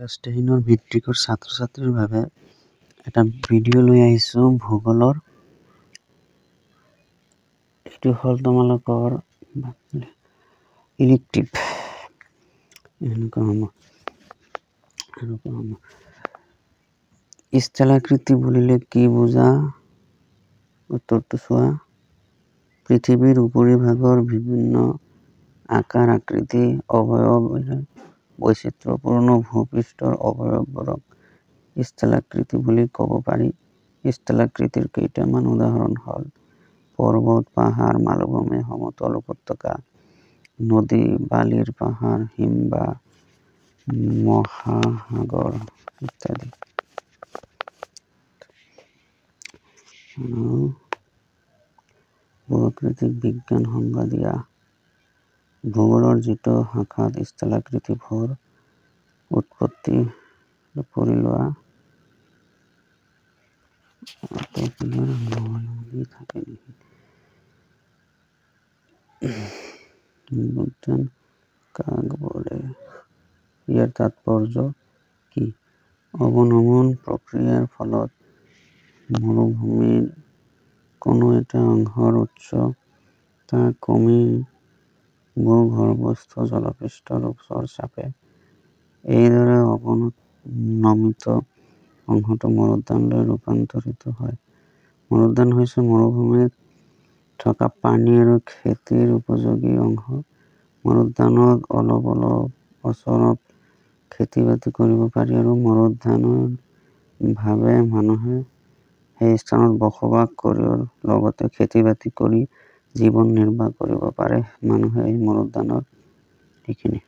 Class 10 মেট্ৰিকৰ ছাত্ৰ-ছাত্ৰীৰ বাবে এটা ভিডিঅ' লৈ আহিছোঁ ভূগোলৰ। এইটো হ'ল তোমালোকৰ ইলেক্টিভ স্থলাকৃতি বুলিলে কি বুজা? উত্তৰটো চোৱা। পৃথিৱীৰ উপৰিভাগৰ বিভিন্ন আকাৰ আকৃতি অৱয়ৱেৰে বৈচিত্ৰ্যপূৰ্ণ ভূপৃষ্ঠৰ অৱয়ৱবোৰক স্থলাকৃতি বুলি ক'ব পাৰি। স্থলাকৃতিৰ কেইটামান উদাহৰণ হ'ল পৰ্বত, পাহাৰ, মালভূমি, সমতল উপত্যকা, নদী, বালিৰ পাহাৰ, হিমবাহ, মহাসাগৰ ইত্যাদি। ভূ-আকৃতিক বিজ্ঞান সংজ্ঞা দিয়া। ভূগোলৰ যিটো শাখাত স্থলাকৃতিবোৰ উৎপত্তি পৰি লোৱা বিজ্ঞান কাক বোলে? ইয়াৰ তাৎপৰ্য কি? অৱনমন প্ৰক্ৰিয়াৰ ফলত মৰুভূমিৰ কোনো এটা অংশৰ উচ্চতা কমি ভূগৰ্ভস্থ জলপৃষ্ঠৰ ওচৰ চাপে। এইদৰে অৱনমিত অংশটো মৰুদ্যানলৈ ৰূপান্তৰিত হয়। মৰুদ্যান হৈছে মৰুভূমিত থকা পানী আৰু খেতিৰ উপযোগী অংশ। মৰুদ্যানত অলপ ওচৰত খেতি-বাতি কৰিব পাৰি আৰু মৰুদ্যানৰ ভাৱে মানুহে সেই স্থানত বসবাস কৰিও লগতে খেতি-বাতি কৰি জীৱন নিৰ্বাহ কৰিব পাৰে। মানুহে এই মৰুদ্যানৰ এইখিনি